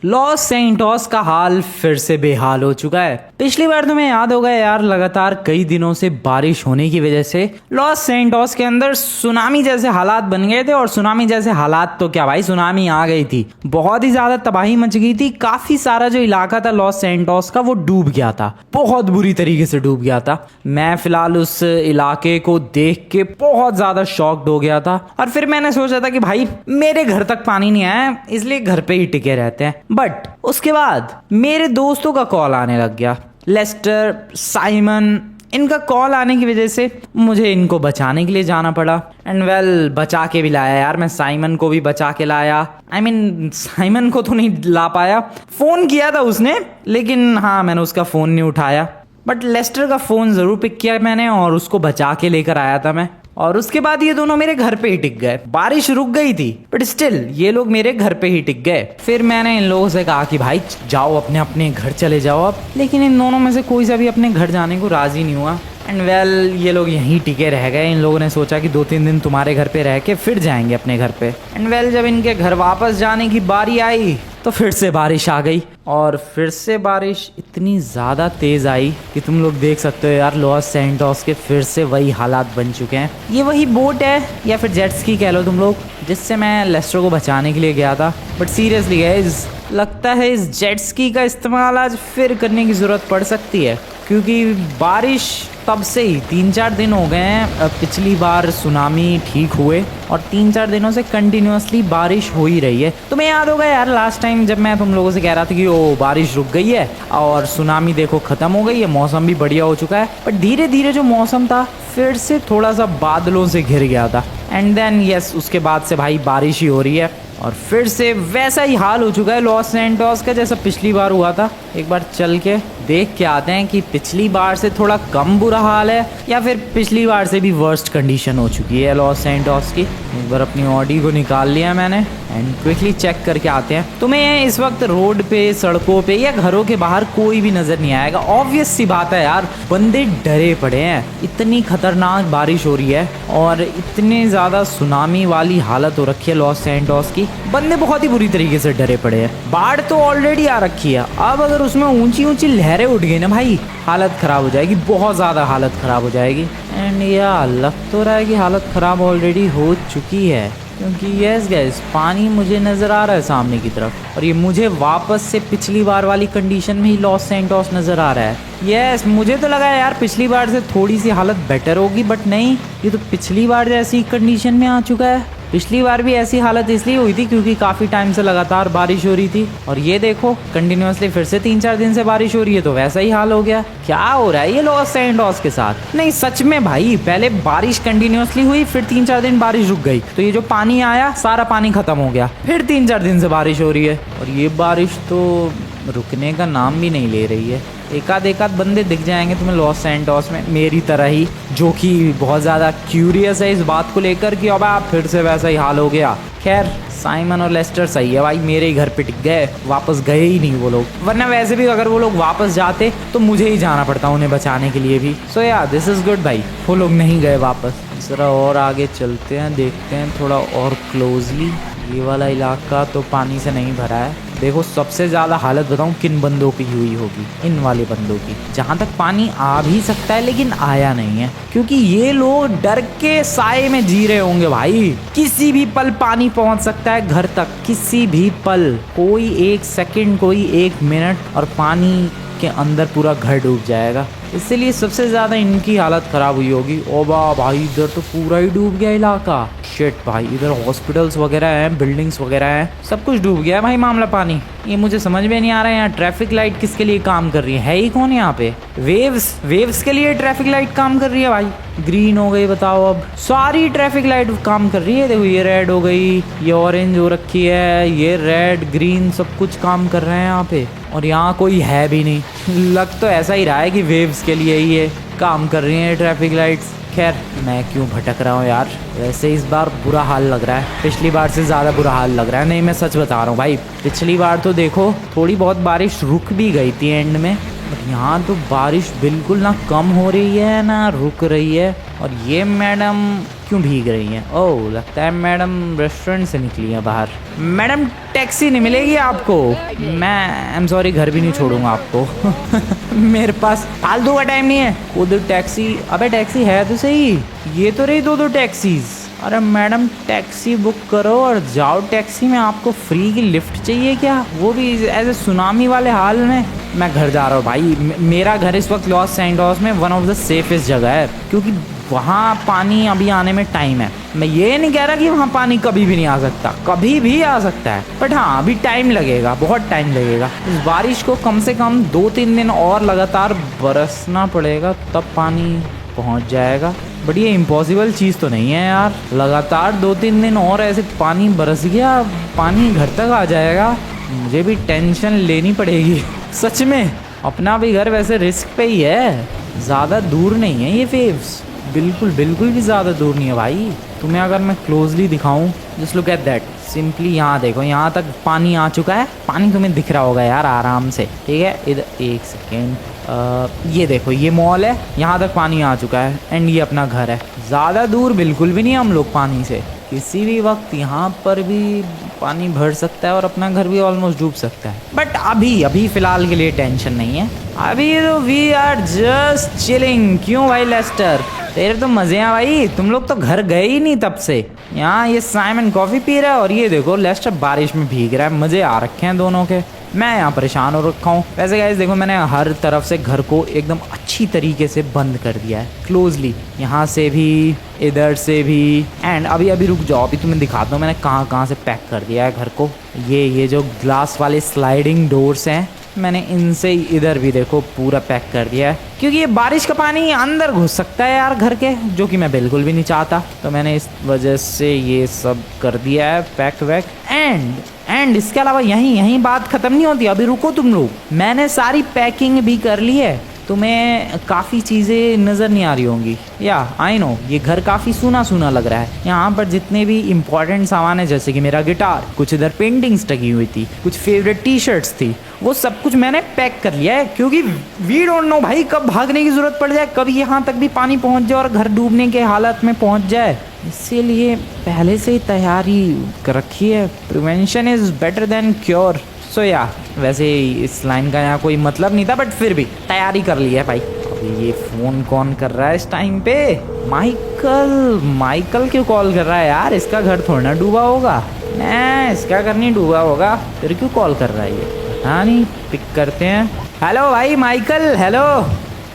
Los Santos का हाल फिर से बेहाल हो चुका है। पिछली बार तुम्हें याद होगा यार, लगातार कई दिनों से बारिश होने की वजह से लॉस सैंटोस के अंदर सुनामी जैसे हालात बन गए थे। और सुनामी जैसे हालात तो क्या भाई, सुनामी आ गई थी, बहुत ही ज्यादा तबाही मच गई थी। काफी सारा जो इलाका था लॉस सैंटोस का वो डूब गया था, बहुत बुरी तरीके से डूब गया था। मैं फिलहाल उस इलाके को देख के बहुत ज्यादा शॉक्ड हो गया था। और फिर मैंने सोचा था कि भाई मेरे घर तक पानी नहीं आया, इसलिए घर पे ही टिके रहते हैं। बट उसके बाद मेरे दोस्तों का कॉल आने लग गया, लेस्टर, साइमन, इनका कॉल आने की वजह से मुझे इनको बचाने के लिए जाना पड़ा। एंड वेल, बचा के भी लाया यार, मैं साइमन को भी बचा के लाया। साइमन को तो नहीं ला पाया, फोन किया था उसने, लेकिन हाँ मैंने उसका फोन नहीं उठाया। बट लेस्टर का फोन जरूर पिक किया मैंने और उसको बचा के लेकर आया था मैं। और उसके बाद ये दोनों मेरे घर पे ही टिक गए। बारिश रुक गई थी बट स्टिल ये लोग मेरे घर पे ही टिक गए। फिर मैंने इन लोगों से कहा कि भाई जाओ अपने अपने घर चले जाओ अब, लेकिन इन दोनों में से कोई सा भी अपने घर जाने को राजी नहीं हुआ। एंड वेल, ये लोग यहीं टिके रह गए। इन लोगों ने सोचा कि 2-3 दिन तुम्हारे घर पे रह के फिर जाएंगे अपने घर पे। एंड वेल, जब इनके घर वापस जाने की बारी आई तो फिर से बारिश आ गई। और फिर से बारिश इतनी ज़्यादा तेज़ आई कि तुम लोग देख सकते हो यार, लॉस सैंटोस के फिर से वही हालात बन चुके हैं। ये वही बोट है या फिर जेट स्की कह लो तुम लोग, जिससे मैं लेस्टर को बचाने के लिए गया था। बट सीरियसली गाइस, लगता है इस जेट स्की का इस्तेमाल आज फिर करने की ज़रूरत पड़ सकती है, क्योंकि बारिश तब से ही 3-4 दिन हो गए हैं। पिछली बार सुनामी ठीक हुए और 3-4 दिनों से कंटिन्यूअसली बारिश हो ही रही है। तुम्हें याद होगा यार, लास्ट टाइम जब मैं तुम लोगों से कह रहा था कि ओ बारिश रुक गई है और सुनामी देखो ख़त्म हो गई है, मौसम भी बढ़िया हो चुका है। बट धीरे धीरे जो मौसम था फिर से थोड़ा सा बादलों से घिर गया था। एंड देन यस, उसके बाद से भाई बारिश ही हो रही है और फिर से वैसा ही हाल हो चुका है लॉस सैंटोस का जैसा पिछली बार हुआ था। एक बार चल के देख के आते हैं कि पिछली बार से थोड़ा कम बुरा हाल है या फिर पिछली बार से भी वर्स्ट कंडीशन हो चुकी है लॉस सैंटोस की। एक बार अपनी ऑडी को निकाल लिया मैंने एंड क्विकली चेक करके आते हैं। तुम्हें इस वक्त रोड पे, सड़कों पे या घरों के बाहर कोई भी नजर नहीं आएगा। ऑब्वियस सी बात है यार, बंदे डरे पड़े हैं। इतनी खतरनाक बारिश हो रही है और इतने ज्यादा सुनामी वाली हालत हो रखी है लॉस सैंटोस की, बंदे बहुत ही बुरी तरीके से डरे पड़े हैं। बाढ़ तो ऑलरेडी आ रखी है, अब अगर उसमें ऊंची ऊंची लहरें उठ गई ना भाई, हालत खराब हो जाएगी, बहुत ज़्यादा हालत खराब हो जाएगी। एंड यार लग तो रहा है कि हालत ख़राब ऑलरेडी हो चुकी है, क्योंकि यस गाइस, पानी मुझे नज़र आ रहा है सामने की तरफ और ये मुझे वापस से पिछली बार वाली कंडीशन में ही लॉस सैंटोस नज़र आ रहा है। यस, मुझे तो लगा यार पिछली बार से थोड़ी सी हालत बेटर होगी, बट नहीं, ये तो पिछली बार जैसी कंडीशन में आ चुका है। पिछली बार भी ऐसी हालत इसलिए हुई थी क्योंकि काफ़ी टाइम से लगातार बारिश हो रही थी और ये देखो कंटिन्यूअसली फिर से 3-4 दिन से बारिश हो रही है, तो वैसा ही हाल हो गया। क्या हो रहा है ये लॉस सैंटोस के साथ? नहीं सच में भाई, पहले बारिश कंटिन्यूअसली हुई, फिर 3-4 दिन बारिश रुक गई, तो ये जो पानी आया सारा पानी खत्म हो गया, फिर 3-4 दिन से बारिश हो रही है और ये बारिश तो रुकने का नाम भी नहीं ले रही है। एकाध बंदे दिख जाएंगे तुम्हें लॉस सैंटोस में मेरी तरह ही, जो कि बहुत ज़्यादा क्यूरियस है इस बात को लेकर कि अब आप फिर से वैसा ही हाल हो गया। खैर, साइमन और लेस्टर सही है भाई, मेरे ही घर पे टिक गए, वापस गए ही नहीं वो लोग। वरना वैसे भी अगर वो लोग वापस जाते तो मुझे ही जाना पड़ता उन्हें बचाने के लिए भी। सो या दिस इज़ गुड भाई, वो लोग नहीं गए वापस। ज़रा और आगे चलते हैं, देखते हैं थोड़ा और क्लोजली। ये वाला इलाका तो पानी से नहीं भरा है। देखो सबसे ज़्यादा हालत बताऊँ किन बंदों की हुई होगी, इन वाले बंदों की, जहाँ तक पानी आ भी सकता है लेकिन आया नहीं है, क्योंकि ये लोग डर के साए में जी रहे होंगे भाई। किसी भी पल पानी पहुँच सकता है घर तक, किसी भी पल, कोई 1 सेकंड, कोई 1 मिनट और पानी के अंदर पूरा घर डूब जाएगा। इसीलिए सबसे ज़्यादा इनकी हालत ख़राब हुई होगी। ओ भाई, इधर तो पूरा ही डूब गया इलाका। शिट भाई, इधर हॉस्पिटल्स वगैरह हैं, बिल्डिंग्स वगैरह हैं, सब कुछ डूब गया है भाई मामला पानी। ये मुझे समझ में नहीं आ रहा है, यहाँ ट्रैफिक लाइट किसके लिए काम कर रही है ही कौन यहाँ पे? वेव्स के लिए ट्रैफिक लाइट काम कर रही है भाई। ग्रीन हो गई, बताओ अब सारी ट्रैफिक लाइट काम कर रही है। देखो ये रेड हो गई, ये ऑरेंज हो रखी है, ये रेड, ग्रीन, सब कुछ काम कर रहे हैं यहाँ पे और यहाँ कोई है भी नहीं। लग तो ऐसा ही रहा है कि वेव्स के लिए ही ये काम कर रही हैं ट्रैफिक लाइट्स। खैर, मैं क्यों भटक रहा हूँ यार, वैसे इस बार बुरा हाल लग रहा है, पिछली बार से ज़्यादा बुरा हाल लग रहा है। नहीं, मैं सच बता रहा हूँ भाई, पिछली बार तो देखो थोड़ी बहुत बारिश रुक भी गई थी एंड में, बट यहाँ तो बारिश बिल्कुल ना कम हो रही है ना रुक रही है। और ये मैडम क्यों भीग रही हैं? ओह, लगता है मैडम रेस्टोरेंट से निकली है बाहर। मैडम टैक्सी नहीं मिलेगी आपको। मैं आई एम सॉरी, घर भी नहीं छोड़ूंगा आपको। मेरे पास फालतू का टाइम नहीं है। वो दो टैक्सी, अबे टैक्सी है तो सही। ये तो रही दो टैक्सीज। अरे मैडम टैक्सी बुक करो और जाओ टैक्सी में। आपको फ्री की लिफ्ट चाहिए क्या? वो भी ऐसे सुनामी वाले हाल में। मैं घर जा रहा हूँ भाई। मेरा घर इस वक्त लॉस सैंटोस में वन ऑफ द सेफेस्ट जगह है, क्योंकि वहाँ पानी अभी आने में टाइम है। मैं ये नहीं कह रहा कि वहाँ पानी कभी भी नहीं आ सकता, कभी भी आ सकता है, बट हाँ अभी टाइम लगेगा, बहुत टाइम लगेगा। इस बारिश को कम से कम 2-3 दिन और लगातार बरसना पड़ेगा, तब पानी पहुँच जाएगा। बट ये इम्पॉसिबल चीज़ तो नहीं है यार। लगातार 2-3 दिन और ऐसे पानी बरस गया, पानी घर तक आ जाएगा। मुझे भी टेंशन लेनी पड़ेगी सच में। अपना भी घर वैसे रिस्क पे ही है, ज़्यादा दूर नहीं है ये वेव्स, बिल्कुल बिल्कुल भी ज़्यादा दूर नहीं है भाई। तुम्हें अगर मैं क्लोजली दिखाऊं, just look at that. Simply यहाँ देखो, यहाँ तक पानी आ चुका है। पानी तुम्हें दिख रहा होगा यार आराम से, ठीक है। इधर एक सेकेंड, ये देखो ये मॉल है, यहाँ तक पानी आ चुका है। एंड ये अपना घर है, ज़्यादा दूर बिल्कुल भी नहीं हम लोग पानी से। किसी भी वक्त यहाँ पर भी पानी भर सकता है और अपना घर भी ऑलमोस्ट डूब सकता है। बट अभी फ़िलहाल के लिए टेंशन नहीं है। अभी तो वी आर जस्ट चिलिंग। क्यों भाई लेस्टर, तेरे तो मज़े हैं भाई। तुम लोग तो घर गए ही नहीं तब से। यहाँ ये साइमन कॉफ़ी पी रहा है और ये देखो लेस्टर बारिश में भीग रहा है। मज़े आ रखे हैं दोनों के। मैं यहाँ परेशान हो रखा हूँ। वैसे गाइस देखो, मैंने हर तरफ से घर को एकदम अच्छी तरीके से बंद कर दिया है क्लोजली। यहाँ से भी, इधर से भी। एंड अभी रुक जाओ, अभी तुम्हें दिखाता हूँ मैंने कहाँ कहाँ से पैक कर दिया है घर को। ये जो ग्लास वाले स्लाइडिंग डोर्स हैं, मैंने इनसे इधर भी देखो पूरा पैक कर दिया है, क्योंकि ये बारिश का पानी अंदर घुस सकता है यार घर के, जो कि मैं बिल्कुल भी नहीं चाहता। तो मैंने इस वजह से ये सब कर दिया है पैक वैक। एंड इसके अलावा यहीं बात ख़त्म नहीं होती। अभी रुको तुम लोग, मैंने सारी पैकिंग भी कर ली है। तुम्हें काफ़ी चीज़ें नज़र नहीं आ रही होंगी। या आई नो, ये घर काफ़ी सूना सूना लग रहा है। यहाँ पर जितने भी इम्पोर्टेंट सामान है, जैसे कि मेरा गिटार, कुछ इधर पेंटिंग्स टंगी हुई थी, कुछ फेवरेट टी शर्ट्स थी, वो सब कुछ मैंने पैक कर लिया है। क्योंकि वी डोंट नो भाई कब भागने की ज़रूरत पड़ जाए, कब यहाँ तक भी पानी पहुँच जाए और घर डूबने के हालत में पहुँच जाए। इसीलिए पहले से ही तैयारी कर रखी है। Prevention is better than cure. So या वैसे इस लाइन का यहाँ कोई मतलब नहीं था, बट फिर भी तैयारी कर ली है भाई। अभी ये फ़ोन कौन कर रहा है इस टाइम पे? माइकल क्यों कॉल कर रहा है यार? इसका घर थोड़ा ना डूबा होगा। नहीं, इसका घर नहीं डूबा होगा, फिर क्यों कॉल कर रहा है ये? हाँ नहीं, पिक करते हैं। हेलो भाई माइकल, हेलो।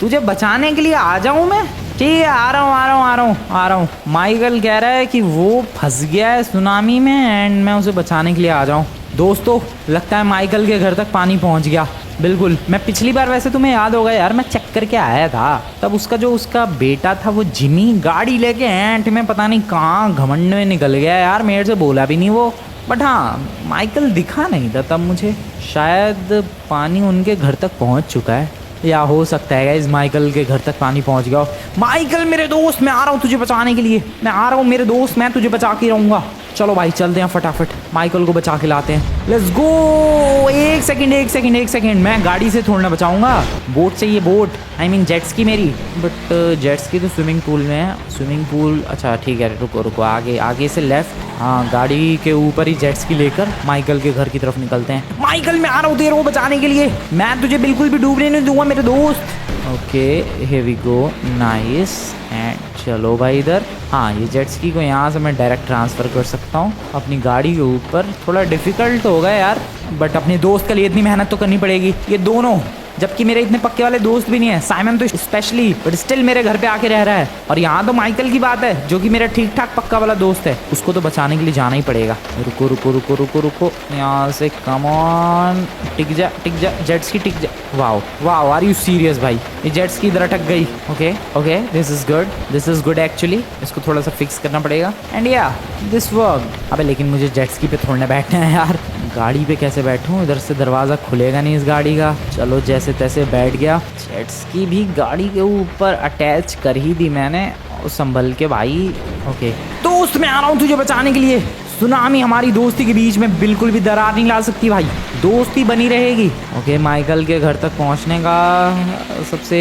तुझे बचाने के लिए आ जाऊँ मैं? ठीक है, आ रहा हूँ। माइकल कह रहा है कि वो फंस गया है सुनामी में एंड मैं उसे बचाने के लिए आ जाऊँ। दोस्तों, लगता है माइकल के घर तक पानी पहुँच गया। बिल्कुल, मैं पिछली बार, वैसे तुम्हें याद होगा यार, मैं चेक करके आया था। तब उसका बेटा था वो जिमी, गाड़ी लेके एंट में पता नहीं कहाँ घमंड में निकल गया यार। मेरे से बोला भी नहीं वो। बट हाँ, माइकल दिखा नहीं था तब मुझे। शायद पानी उनके घर तक पहुँच चुका है, या हो सकता है गाइस माइकल के घर तक पानी पहुंच गया हो। माइकल मेरे दोस्त, मैं आ रहा हूँ तुझे बचाने के लिए। मैं आ रहा हूँ मेरे दोस्त, मैं तुझे बचा के रहूँगा। चलो भाई चलते हैं, फटाफट माइकल को बचा के लाते हैं। Let's go. एक सेकंड, मैं गाड़ी से थोड़ा ना बचाऊंगा, बोट से। ये बोट आई मीन जेट्स की मेरी। बट जेट्स की तो स्विमिंग पूल में है। स्विमिंग पूल, अच्छा ठीक है, रुको आगे से लेफ्ट। हाँ, गाड़ी के ऊपर ही जेट्स की लेकर माइकल के घर की तरफ निकलते हैं। माइकल मैं आ रहा हूँ तेरे को बचाने के लिए। मैं तुझे बिल्कुल भी डूबने नहीं दूंगा मेरे दोस्त। Okay, here we go, nice. And चलो भाई इधर। हाँ, ये जेट्स की को यहाँ से मैं डायरेक्ट ट्रांसफ़र कर सकता हूँ अपनी गाड़ी के ऊपर। थोड़ा डिफ़िकल्ट होगा यार, बट अपने दोस्त के लिए इतनी मेहनत तो करनी पड़ेगी। ये दोनों, जबकि मेरे इतने पक्के वाले दोस्त भी नहीं है, साइमन तो स्पेशली, बट स्टिल मेरे घर पे आके रह रहा है। और यहाँ तो माइकल की बात है, जो कि मेरा ठीक ठाक पक्का वाला दोस्त है, उसको तो बचाने के लिए जाना ही पड़ेगा। रुको, यहाँ से कम ऑन, टिक जा जेट्स की, टिक जा। वाओ, आर यू सीरियस भाई? ये जेट्स की इधर अटक गई। Okay, this is good actually. इसको थोड़ा सा फिक्स करना पड़ेगा एंड या दिस वर्क। अबे लेकिन मुझे जेट्स की पे थोड़ना बैठना है यार। गाड़ी पे कैसे बैठूं? इधर से दरवाज़ा खुलेगा नहीं इस गाड़ी का। चलो जैसे तैसे बैठ गया। जेट्स की भी गाड़ी के ऊपर अटैच कर ही दी मैंने, संभल के भाई। ओके दोस्त, मैं आ रहा हूँ तुझे बचाने के लिए। सुनामी हमारी दोस्ती के बीच में बिल्कुल भी दरार नहीं ला सकती भाई, दोस्ती बनी रहेगी। ओके, माइकल के घर तक पहुंचने का सबसे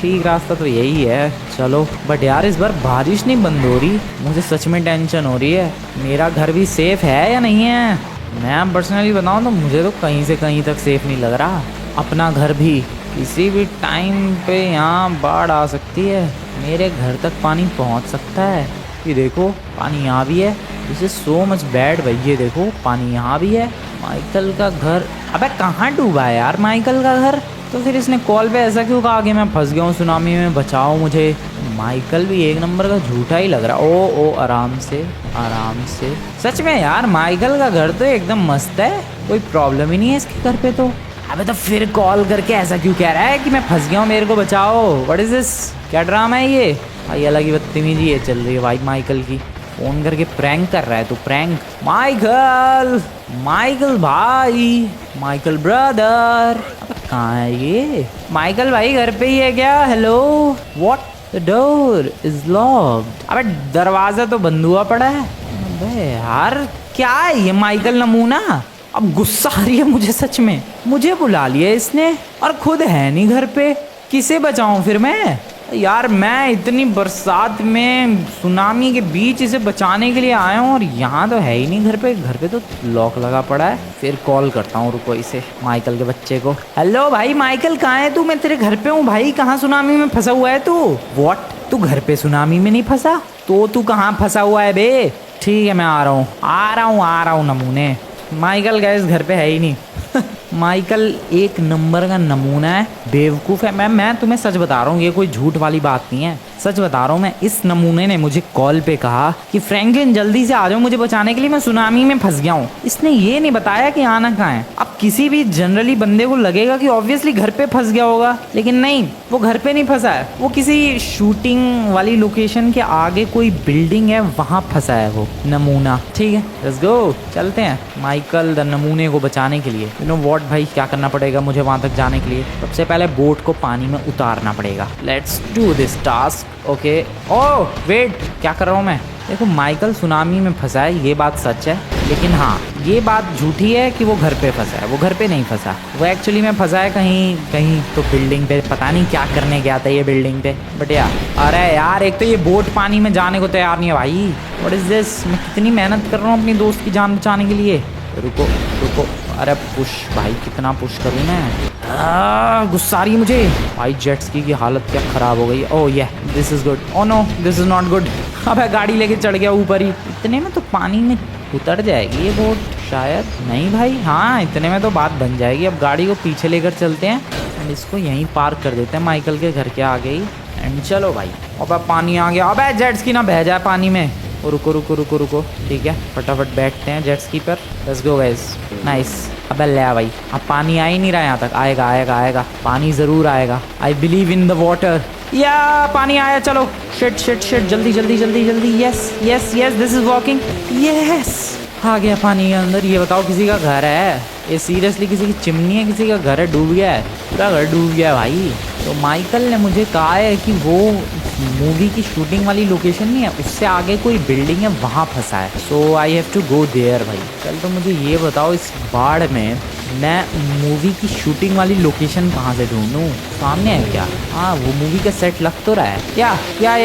ठीक रास्ता तो यही है। चलो, बट यार इस बार बारिश नहीं बंद हो रही, मुझे सच में टेंशन हो रही है। मेरा घर भी सेफ है या नहीं है? मैं पर्सनली बताऊं तो मुझे तो कहीं से कहीं तक सेफ नहीं लग रहा। अपना घर भी किसी भी टाइम पे यहाँ बाढ़ आ सकती है, मेरे घर तक पानी पहुँच सकता है। ये देखो पानी यहाँ भी है, this is so much bad भाई। ये देखो पानी यहाँ भी है। माइकल का घर, अबे कहाँ डूबा है यार माइकल का घर? तो फिर इसने कॉल पे ऐसा क्यों कहा कि मैं फंस गया हूँ सुनामी में, बचाओ मुझे? माइकल भी एक नंबर का झूठा ही लग रहा। ओ आराम से आराम से। सच में यार माइकल का घर तो एकदम मस्त है, कोई प्रॉब्लम ही नहीं है इसके घर पे तो। अबे तो फिर कॉल करके ऐसा क्यों कह रहा है कि मैं फंस गया हूँ, मेरे को बचाओ? What is this? क्या ड्रामा है ये भाई? अलग ही बदतमीजी है चल रही है भाई माइकल की। फोन करके प्रैंक कर रहा है तू, प्रैंक। माइकल, माइकल भाई, माइकल ब्रदर, अब कहाँ है ये? माइकल भाई घर पे ही है क्या? Hello, what? The door is locked. अबे दरवाजा तो बंद हुआ पड़ा है। अबे यार क्या है ये माइकल नमूना? अब गुस्सा आ रही है मुझे सच में। मुझे बुला लिया इसने और खुद है नहीं घर पे, किसे बचाऊं फिर मैं? यार मैं इतनी बरसात में सुनामी के बीच इसे बचाने के लिए आया हूँ और यहाँ तो है ही नहीं घर पे। घर पे तो लॉक लगा पड़ा है। फिर कॉल करता हूँ, रुको इसे, माइकल के बच्चे को। हेलो भाई माइकल, कहाँ है तू? मैं तेरे घर पे हूँ भाई। कहाँ सुनामी में फंसा हुआ है तू? व्हाट? तू घर पे सुनामी में नहीं फंसा तो तू कहाँ फंसा हुआ है बे? ठीक है मैं आ रहा हूँ नमूने। माइकल गैस घर पे है ही नहीं। माइकल एक नंबर का नमूना है, बेवकूफ़ है। मैं तुम्हें सच बता रहा हूँ, ये कोई झूठ वाली बात नहीं है, सच बता रहा हूँ मैं। इस नमूने ने मुझे कॉल पे कहा कि फ्रैंकलिन जल्दी से आ जाओ मुझे बचाने के लिए, मैं सुनामी में फंस गया हूँ। इसने ये नहीं बताया कि आना कहाँ है। अब किसी भी जनरली बंदे को लगेगा कि ऑब्वियसली घर पे फंस गया होगा, लेकिन नहीं, वो घर पे नहीं फंसा है। वो किसी शूटिंग वाली लोकेशन के आगे कोई बिल्डिंग है, वहाँ फंसा है वो नमूना। ठीक है, लेट्स गो, चलते हैं माइकल द नमूने को बचाने के लिए। यू नो व्हाट भाई, क्या करना पड़ेगा मुझे वहाँ तक जाने के लिए? सबसे पहले बोट को पानी में उतारना पड़ेगा। Let's do this task. Okay, oh wait, क्या कर रहा हूँ मैं? देखो माइकल सुनामी में फंसा है, ये बात सच है, लेकिन हाँ ये बात झूठी है कि वो घर पे फंसा है। वो घर पे नहीं फंसा, वो एक्चुअली में फंसा है कहीं तो बिल्डिंग पे। पता नहीं क्या करने गया था ये बिल्डिंग पे, बट यार अरे यार एक तो ये बोट पानी में जाने को तैयार नहीं है भाई। What is this? मैं कितनी मेहनत कर रहा हूँ अपनी दोस्त की जान बचाने के लिए। रुको रुको, अरे पुश भाई, कितना पुश करूँ मैं? गुस्सा आ रही है मुझे भाई। जेट स्की की हालत क्या ख़राब हो गई। ओह ये this is good. Oh no this is not good. अब गाड़ी लेके चढ़ गया ऊपर ही। इतने में तो पानी में उतर जाएगी ये बोट शायद। नहीं भाई, हाँ इतने में तो बात बन जाएगी। अब गाड़ी को पीछे लेकर चलते हैं एंड इसको यहीं पार्क कर देते हैं माइकल के घर के आगे ही। एंड चलो भाई, अब पानी आ गया। अब जेट स्की ना बह जाए पानी में। रुको रुको रुको रुको, ठीक है फटाफट बैठते हैं जेट स्की पर। Let's go guys, nice. अबे ले भाई, अब पानी आ ही नहीं रहा यहाँ तक। आएगा आएगा आएगा, पानी ज़रूर आएगा। I believe in the water. या पानी आया, चलो शिट शिट शिट, जल्दी जल्दी जल्दी जल्दी। Yes yes yes, this is working. Yes, आ गया पानी के अंदर। ये बताओ किसी का घर है? ये सीरियसली किसी की चिमनी है? किसी का घर है? डूब गया है, पूरा घर डूब गया है भाई। तो माइकल ने मुझे कहा है कि वो मूवी की शूटिंग वाली लोकेशन नहीं है, उससे आगे कोई बिल्डिंग है, वहाँ फंसा है। So I have to go there भाई। चल तो मुझे ये बताओ, इस बाढ़ में मैं मूवी की शूटिंग वाली लोकेशन कहाँ से ढूंढूं? सामने है क्या? हाँ वो मूवी का सेट लग तो रहा है। या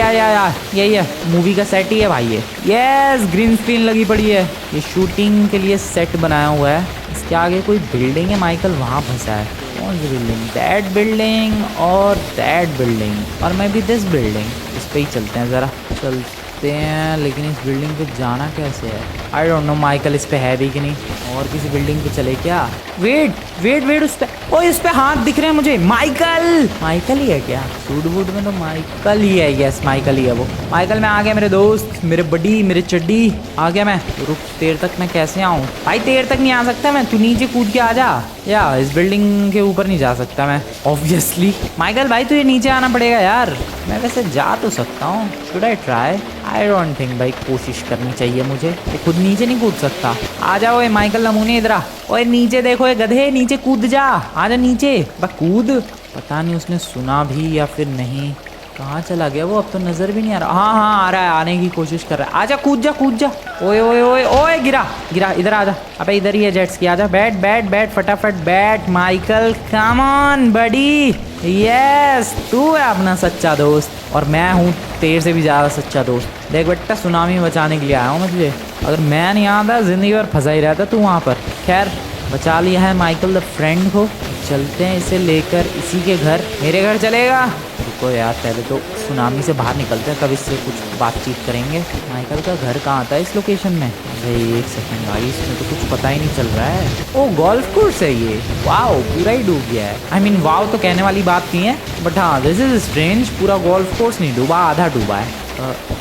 यही है, मूवी का सेट ही है भाई ये। यस, ग्रीन स्क्रीन लगी पड़ी है, ये शूटिंग के लिए सेट बनाया हुआ है। इसके आगे कोई बिल्डिंग है, माइकल वहाँ फंसा है। कौन सी बिल्डिंग? दैट बिल्डिंग और दैट बिल्डिंग और मैं भी दिस बिल्डिंग। इस पे ही चलते हैं ज़रा, चलते हैं। लेकिन इस बिल्डिंग पे जाना कैसे है? आई डोंट नो माइकल इस पे है भी कि नहीं। और किसी बिल्डिंग पे चले क्या? वेट वेट वेट, उस पे, ओ इस पे हाथ दिख रहे हैं मुझे। माइकल ही है क्या? सूट बूट में तो माइकल ही है। यस माइकल ही है वो। माइकल मैं आ गया मेरे दोस्त, मेरे बडी, मेरे चड्डी आ गया मैं। रुक, तेर तक मैं कैसे आऊँ भाई? तेर तक नहीं आ सकता मैं, तू नीचे कूद के आ जा। या इस बिल्डिंग के ऊपर नहीं जा सकता मैं ऑब्वियसली। माइकल भाई तुझे नीचे आना पड़ेगा यार। मैं वैसे जा तो सकता हूँ, should I try? I don't think भाई, कोशिश करनी चाहिए मुझे। ये खुद नीचे नहीं कूद सकता। आ जाओ ये माइकल नमूने, इधर आ। ओए नीचे देखो ये गधे, नीचे कूद जा, आ जा नीचे। बस कूद। पता नहीं उसने सुना भी या फिर नहीं। कहाँ चला गया वो? अब तो नजर भी नहीं आ रहा। हाँ हाँ, आ रहा है, आने की कोशिश कर रहा है। आजा, कूद जा कूद जा। ओए ओए ओए ओए, गिरा गिरा, इधर आजा। अबे इधर ही है जेट्स की, आजा, बैठ बैठ बैठ, फटाफट बैठ Michael, come on buddy. Yes, तू है अपना सच्चा दोस्त और मैं हूँ तेरे से भी ज़्यादा सच्चा दोस्त। देख बेटा, सुनामी बचाने के लिए आया हूँ मैं तुझे। अगर मैं नहीं आता जिंदगी भर फंसा ही रहता तू वहाँ पर। खैर, बचा लिया है माइकल द फ्रेंड को। चलते हैं इसे लेकर इसी के घर। मेरे घर चलेगा? रुको यार, पहले तो सुनामी से बाहर निकलते हैं, तब इससे कुछ बातचीत करेंगे। माइकल का घर कहाँ आता है इस लोकेशन में? अरे एक सेकंड भाई, इसमें तो कुछ पता ही नहीं चल रहा है। ओ, गोल्फ कोर्स है ये। वाओ, पूरा ही डूब गया है। आई मीन वाओ तो कहने वाली बात नहीं है, बट हाँ, दिस इज स्ट्रेंज। पूरा गोल्फ कोर्स नहीं डूबा, आधा डूबा है।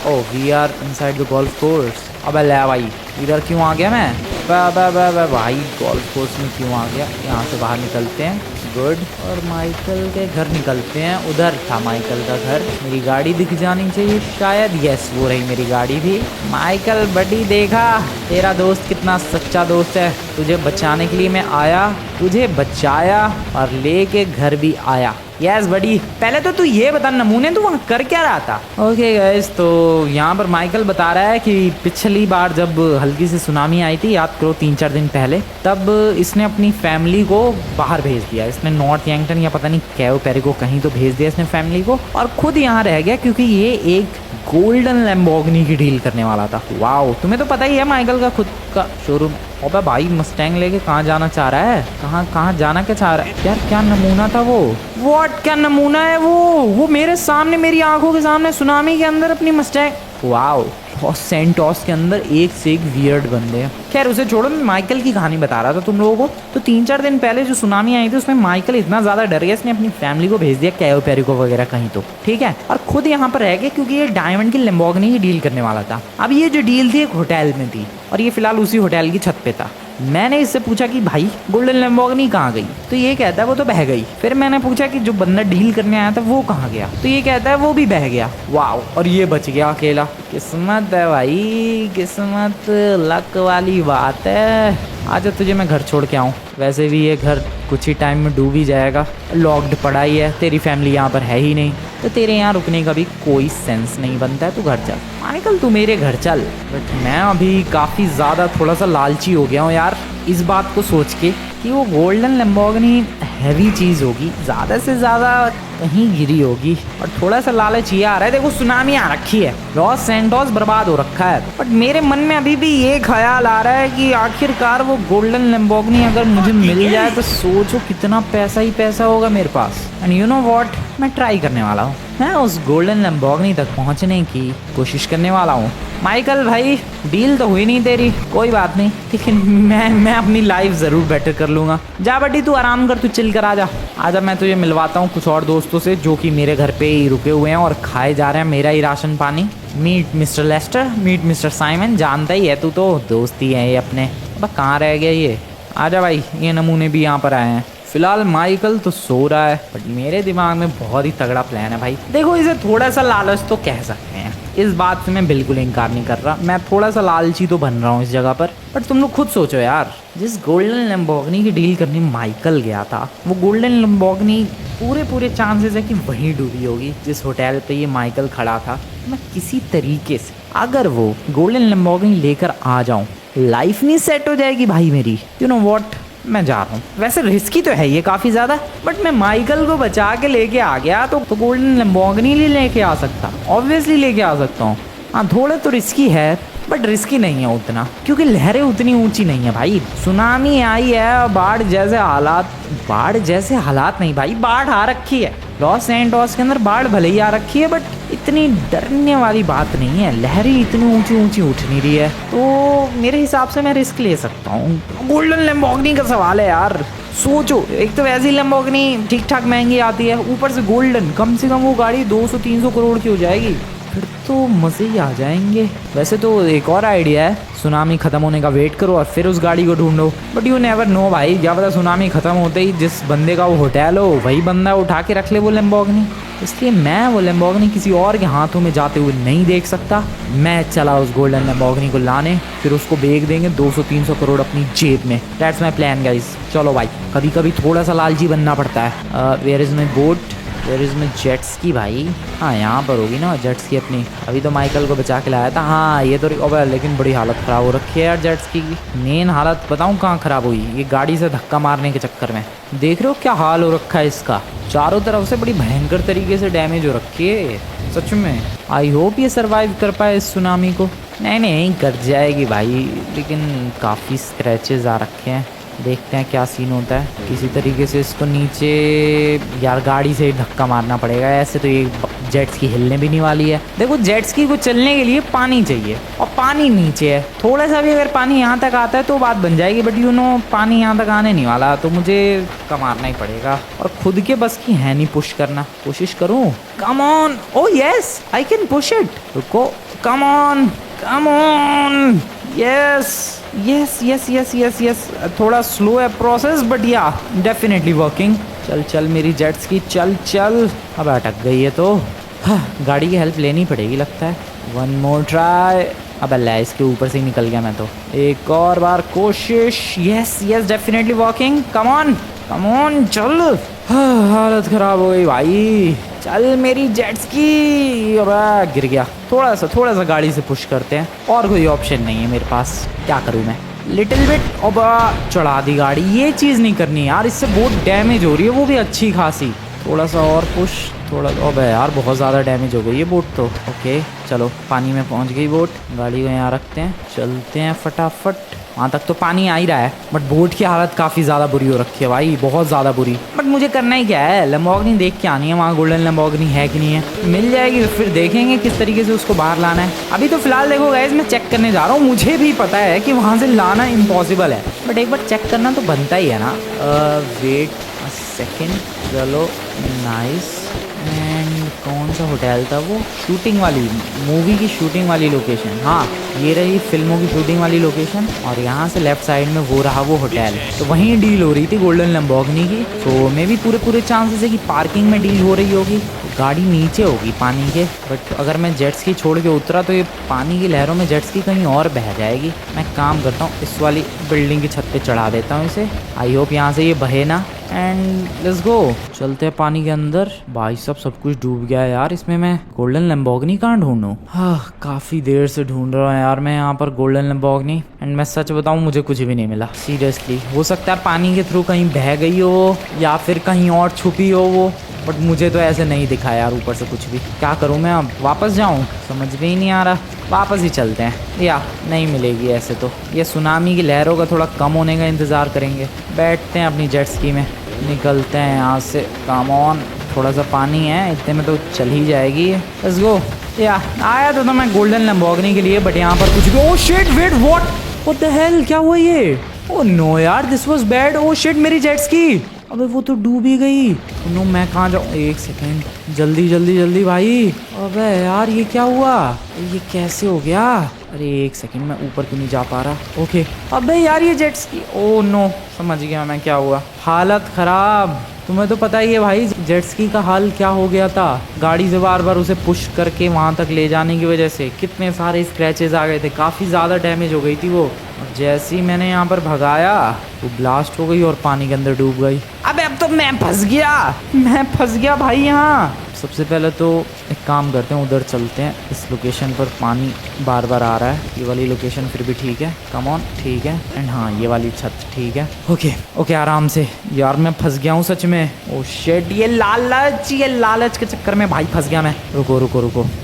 Oh, we are inside the golf course. अबे ले भाई, इधर क्यों आ गया मैं? भाई गोल्फ कोर्स में क्यों आ गया? यहाँ से बाहर निकलते हैं। गुड। और माइकल के घर निकलते हैं। उधर था माइकल का घर। मेरी गाड़ी दिख जानी चाहिए शायद। यस, वो रही मेरी गाड़ी भी। माइकल बडी, देखा तेरा दोस्त कितना सच्चा दोस्त है। तुझे बचाने के लिए मैं आया, तुझे बचाया और लेके घर भी आया। यस बडी, पहले तो तू ये बता, नमूने तू वहाँ कर क्या रहा था? ओके गाइस, तो यहाँ पर माइकल बता रहा है कि पिछली बार जब हल्की सी सुनामी आई थी, याद करो 3-4 दिन पहले, तब इसने अपनी फैमिली को बाहर भेज दिया। इसने नॉर्थ यंगटन या पता नहीं कैओ पेरिको कहीं तो भेज दिया इसने फैमिली को, और खुद यहाँ रह गया क्योंकि ये एक गोल्डन लैम्बोर्गिनी की डील करने वाला था। वाओ, तुम्हें तो पता ही है माइकल का खुद का शोरूम। अबे भाई, मस्टैंग लेके कहाँ जाना चाह रहा है? कहाँ कहाँ जाना क्या चाह रहा है यार? क्या नमूना था वो? व्हाट, क्या नमूना है वो मेरे सामने, मेरी आंखों के सामने सुनामी के अंदर अपनी मस्टैंग। वाओ, और सेंटोस के अंदर एक से एक वियर्ड बंदे हैं। खैर उसे छोड़ो, मैं माइकल की कहानी बता रहा था तुम लोगों को। तो 3-4 दिन पहले जो सुनामी आई थी उसमें माइकल इतना ज़्यादा डर गया, इसने अपनी फैमिली को भेज दिया कैओ पेरिको वगैरह कहीं तो, ठीक है, और खुद यहाँ पर रह गया क्योंकि ये डायमंड की लैम्बोर्गिनी की डील करने वाला था। अब ये जो डील थी एक होटल में थी और ये फिलहाल उसी होटल की छत पे था। मैंने इससे पूछा कि भाई गोल्डन लैम्बोर्गिनी कहाँ गई? तो ये कहता है वो तो बह गई। फिर मैंने पूछा कि जो बंदा डील करने आया था वो कहाँ गया? तो ये कहता है वो भी बह गया। वाओ, और ये बच गया अकेला। किस्मत है भाई, किस्मत, लक वाली बात है। आजा, तुझे मैं घर छोड़ के आऊँ। वैसे भी ये घर कुछ ही टाइम में डूब ही जाएगा, लॉक्ड पड़ा ही है, तेरी फैमिली यहाँ पर है ही नहीं, तो तेरे यहाँ रुकने का भी कोई सेंस नहीं बनता है। तू घर चल माइकल, तू मेरे घर चल। बट मैं अभी काफ़ी ज़्यादा थोड़ा सा लालची हो गया हूँ यार, इस बात को सोच के कि वो गोल्डन लैम्बोर्गिनी हैवी चीज़ होगी, ज़्यादा से ज़्यादा कहीं गिरी होगी, और थोड़ा सा लालच ये आ रहा है। देखो सुनामी आ रखी है, लॉस सैंटोस बर्बाद हो रखा है, बट मेरे मन में अभी भी ये ख्याल आ रहा है कि आखिरकार वो गोल्डन लैम्बोर्गिनी अगर मुझे मिल जाए तो सोचो कितना पैसा ही पैसा होगा मेरे पास। एंड यू नो व्हाट, मैं ट्राई करने वाला हूँ, मैं उस गोल्डन लैम्बोर्गिनी तक पहुँचने की कोशिश करने वाला हूँ। माइकल भाई, डील तो हुई नहीं तेरी, कोई बात नहीं, लेकिन मैं अपनी लाइफ ज़रूर बेटर कर लूँगा। जा बड्डी, तू आराम कर, तू चिल कर, आजा मैं तुझे मिलवाता हूँ कुछ और दोस्तों से जो कि मेरे घर पे ही रुके हुए हैं और खाए जा रहे हैं मेरा ही राशन पानी। Meet mister Lester, meet mister Simon, जानता ही है तू तो, दोस्ती है ये अपने। अब कहाँ रह गया ये? आजा भाई, ये नमूने भी यहाँ पर आए हैं। फिलहाल माइकल तो सो रहा है, बट मेरे दिमाग में बहुत ही तगड़ा प्लान है भाई। देखो, इसे थोड़ा सा लालच तो कह सकते हैं, इस बात से मैं बिल्कुल इनकार नहीं कर रहा, मैं थोड़ा सा लालची तो बन रहा हूँ इस जगह पर। बट तुम लोग खुद सोचो यार, जिस गोल्डन लैम्बोर्गिनी की डील करने माइकल गया था, वो गोल्डन लैम्बोर्गिनी पूरे चांसेस है कि वहीं डूबी होगी जिस होटल पे ये माइकल खड़ा था। मैं किसी तरीके से अगर वो गोल्डन लैम्बोर्गिनी लेकर आ जाऊँ, लाइफ नहीं सेट हो जाएगी भाई मेरी। यू नो व्हाट, मैं जा रहा हूँ। वैसे रिस्की तो है ये काफ़ी ज़्यादा, बट मैं माइकल को बचा के लेके आ गया तो गोल्डन लैम्बोर्गिनी लेके आ सकता, ऑब्वियसली लेके आ सकता हूँ। हाँ, थोड़ा तो रिस्की है, बट रिस्की नहीं है उतना, क्योंकि लहरें उतनी ऊंची नहीं है भाई। सुनामी आई है, बाढ़ जैसे हालात नहीं भाई, बाढ़ आ रखी है। लॉस सैंटोस के अंदर बाढ़ भले ही आ रखी है, बट इतनी डरने वाली बात नहीं है, लहरें इतनी ऊंची उठ नहीं रही है, तो मेरे हिसाब से मैं रिस्क ले सकता हूँ। गोल्डन लैम्बोर्गिनी का सवाल है यार, सोचो, एक तो वैसी लैम्बोर्गिनी ठीक ठाक महंगी आती है, ऊपर से गोल्डन, कम से कम वो गाड़ी 200-300 करोड़ की हो जाएगी, फिर तो मज़े ही आ जाएंगे। वैसे तो एक और आइडिया है, सुनामी ख़त्म होने का वेट करो और फिर उस गाड़ी को ढूंढो, बट यू नेवर नो भाई, क्या पता सुनामी ख़त्म होते ही जिस बंदे का वो होटल हो वही बंदा उठा के रख ले वो लैम्बोर्गिनी। इसलिए मैं वो लैम्बोर्गिनी किसी और के हाथों में जाते हुए नहीं देख सकता। मैं चला उस गोल्डन लैम्बोर्गिनी को लाने, फिर उसको बेच देंगे 200-300 करोड़ अपनी जेब में। That's my plan guys. चलो भाई, कभी कभी थोड़ा सा लालची बनना पड़ता है। Where is my boat? Where is my jet ski भाई? हाँ यहाँ पर होगी ना जेट स्की अपनी। अभी तो माइकल को बचा के लाया था। हाँ ये तो ओबे लेकिन बड़ी हालत ख़राब हो रखी है यार जेट स्की की। मेन हालत बताऊँ कहाँ ख़राब हुई? ये गाड़ी से धक्का मारने के चक्कर में। देख रहे हो क्या हाल हो रखा है इसका? चारों तरफ से बड़ी भयंकर तरीके से डैमेज हो रखी है सच में। आई होप ये सर्वाइव कर पाए इस सुनामी को। नहीं कर जाएगी भाई, लेकिन काफ़ी स्क्रैचेस आ रखे हैं। देखते हैं क्या सीन होता है। किसी तरीके से इसको नीचे यार गाड़ी से धक्का मारना पड़ेगा। ऐसे तो ये जेट्स की हिलने भी नहीं वाली है। देखो जेट्स की को चलने के लिए पानी चाहिए और पानी नीचे है। थोड़ा सा भी अगर पानी यहाँ तक आता है तो बात बन जाएगी, बट पानी यहाँ तक आने नहीं वाला, तो मुझे धक्का मारना ही पड़ेगा। और खुद के बस की है नहीं पुश करना। कोशिश करूँ? Come on, oh yes I can push it. रुको, come on come on, yes yes yes yes yes yes. थोड़ा स्लो है process, but yeah definitely working. चल चल मेरी जेट्स की, चल चल। अब अटक गई है तो गाड़ी की हेल्प लेनी पड़ेगी लगता है। One more try. अब अल्लाह इसके ऊपर से ही निकल गया मैं तो। एक और बार कोशिश। Yes yes definitely working. Come on चल। हालत ख़राब हो गई भाई। चल मेरी जेट्स की। अबे गिर गया। थोड़ा सा गाड़ी से पुश करते हैं, और कोई ऑप्शन नहीं है मेरे पास। क्या करूँ मैं? Little bit. अब चढ़ा दी गाड़ी। ये चीज़ नहीं करनी यार, इससे बहुत डैमेज हो रही है, वो भी अच्छी खासी। थोड़ा सा और पुश, थोड़ा। अबे यार बहुत ज़्यादा डैमेज हो गई है बोट तो। ओके चलो पानी में पहुंच गई बोट। गाड़ी को यहाँ रखते हैं, चलते हैं फटाफट। वहाँ तक तो पानी आ ही रहा है, बट बोट की हालत काफ़ी ज़्यादा बुरी हो रखी है भाई, बहुत ज़्यादा बुरी। बट मुझे करना ही क्या है, लैम्बोर्गिनी देख के आनी है वहाँ गोल्डन लैम्बोर्गिनी है कि नहीं है। मिल जाएगी फिर देखेंगे किस तरीके से उसको बाहर लाना है। अभी तो फिलहाल देखो गाइस, मैं चेक करने जा रहा हूँ। मुझे भी पता है कि वहाँ से लाना इम्पॉसिबल है, बट एक बार चेक करना तो बनता ही है ना। Wait a second. चलो नाइस। एंड कौन सा होटल था वो? शूटिंग वाली, मूवी की शूटिंग वाली लोकेशन। हाँ ये रही फिल्मों की शूटिंग वाली लोकेशन, और यहाँ से लेफ्ट साइड में वो रहा वो होटल। तो वहीं डील हो रही थी गोल्डन लैम्बोर्गिनी की। तो मे भी पूरे चांसेस है कि पार्किंग में डील हो रही होगी। गाड़ी नीचे होगी पानी के, बट अगर मैं जेट्स की छोड़ के उतरा तो ये पानी की लहरों में जेट्स की कहीं और बह जाएगी। मैं काम करता हूँ, इस वाली बिल्डिंग की छत पे चढ़ा देता हूँ इसे। आई होप यहाँ से ये बहे ना। And let's go. चलते हैं पानी के अंदर। भाई सब कुछ डूब गया है यार इसमें। मैं गोल्डन लैम्बोर्गिनी कहाँ ढूंढूं? हाँ काफ़ी देर से ढूंढ रहा हूँ यार मैं यहाँ पर गोल्डन लैम्बोर्गिनी। एंड मैं सच बताऊँ मुझे कुछ भी नहीं मिला सीरियसली। हो सकता है पानी के थ्रू कहीं बह गई हो या फिर कहीं और छुपी हो वो, बट मुझे तो ऐसे नहीं दिखा यार ऊपर से कुछ भी। क्या करूँ मैं अब? वापस जाऊँ? समझ में ही नहीं आ रहा। वापस ही चलते हैं, या नहीं मिलेगी ऐसे तो। ये सुनामी की लहरों का थोड़ा कम होने का इंतज़ार करेंगे। बैठते हैं अपनी जेट स्की में, निकलते हैं यहाँ से। Come on. थोड़ा सा पानी है, इतने में तो चल ही जाएगी। Let's go. या आया तो मैं गोल्डन लैम्बोर्गिनी के लिए, बट यहाँ पर कुछ भी। Oh shit, wait, what the hell? क्या हुआ ये? ओह नो यार, this was bad. Oh shit, मेरी जेट स्की। अबे वो तो डूब ही गई। नो मैं कहाँ जाऊँ? एक सेकेंड, जल्दी भाई। अबे यार ये क्या हुआ? ये कैसे हो गया? अरे एक सेकेंड, मैं ऊपर क्यों नहीं जा पा रहा? ओके। अबे यार ये जेट्स की। ओह नो, समझ गया मैं क्या हुआ। हालत ख़राब। तुम्हें तो पता ही है भाई जेट स्की का हाल क्या हो गया था। गाड़ी से बार बार उसे पुश करके वहाँ तक ले जाने की वजह से कितने सारे स्क्रैचेस आ गए थे, काफ़ी ज़्यादा डैमेज हो गई थी वो। और जैसे ही मैंने यहाँ पर भगाया वो ब्लास्ट हो गई और पानी के अंदर डूब गई। अबे अब तो मैं फंस गया भाई यहाँ। सबसे पहले तो एक काम करते हैं, उधर चलते हैं। इस लोकेशन पर पानी बार बार आ रहा है। ये वाली लोकेशन फिर भी ठीक है। कम ऑन, ठीक है। एंड हाँ ये वाली छत ठीक है। ओके आराम से। यार मैं फंस गया हूँ सच में। ओह शिट, ये लालच के चक्कर में भाई फंस गया मैं। रुको।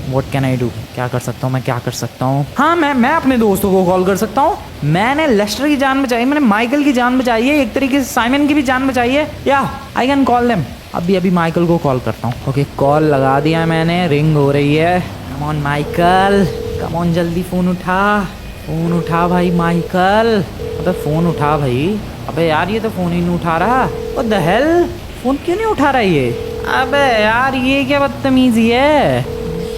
What can I do? क्या कर सकता हूँ? हाँ मैं अपने दोस्तों को कॉल कर सकता हूँ। मैंने लेस्टर की जान बचाई, मैंने माइकल की जान बचाई है, एक तरीके से साइमन की भी जान बचाई है। या आई कैन कॉल देम। अभी माइकल को कॉल करता हूँ। ओके कॉल लगा दिया मैंने, रिंग हो रही है। Come on Michael, come on जल्दी फ़ोन उठा भाई माइकल। अबे फ़ोन उठा भाई। अबे यार ये तो फ़ोन ही नहीं उठा रहा। व्हाट द हेल, फ़ोन क्यों नहीं उठा रहा ये? अबे यार ये क्या बदतमीजी है?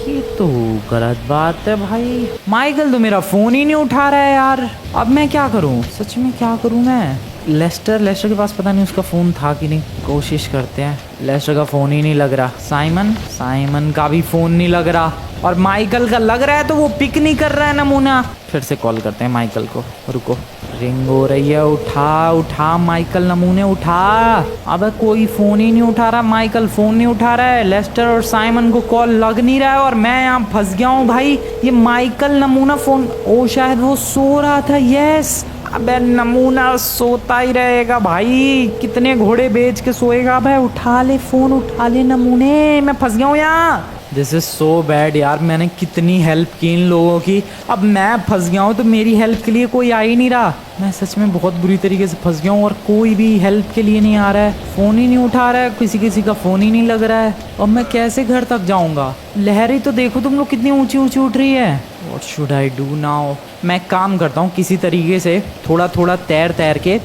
ये तो गलत बात है भाई। माइकल तो मेरा फ़ोन ही नहीं उठा रहा है यार। अब मैं क्या करूँ? सच में क्या करूँ मैं? लेस्टर के पास पता नहीं उसका फ़ोन था कि नहीं, कोशिश करते हैं। लेस्टर का फ़ोन ही नहीं लग रहा। साइमन का भी फ़ोन नहीं लग रहा, और माइकल का लग रहा है तो वो पिक नहीं कर रहा है नमूना। फिर से कॉल करते हैं माइकल को। रुको, रिंग हो रही है, उठा माइकल, नमूने उठा। अबे कोई फ़ोन ही नहीं उठा रहा, माइकल फ़ोन नहीं उठा रहा है, लेस्टर और साइमन को कॉल लग नहीं रहा है, और मैं यहाँ फंस गया हूँ भाई। ये माइकल नमूना फ़ोन, ओ शायद वो सो रहा था। यस, अबे नमूना सोता ही रहेगा भाई, कितने घोड़े बेच के सोएगा। अबे उठा ले फ़ोन, उठा ले नमूने, मैं फंस गया हूँ यहाँ। दिस इज़ सो बैड यार, मैंने कितनी हेल्प की इन लोगों की, अब मैं फंस गया हूँ तो मेरी हेल्प के लिए कोई आ ही नहीं रहा। मैं सच में बहुत बुरी तरीके से फंस गया हूँ, और कोई भी हेल्प के लिए नहीं आ रहा है, फ़ोन ही नहीं उठा रहा है, किसी का फ़ोन ही नहीं लग रहा है। अब मैं कैसे घर तक जाऊँगा? लहरें तो देखो तुम लोग कितनी ऊँची ऊँची उठ रही है। What should I do now? मैं काम करता हूँ, किसी तरीके से थोड़ा तैर के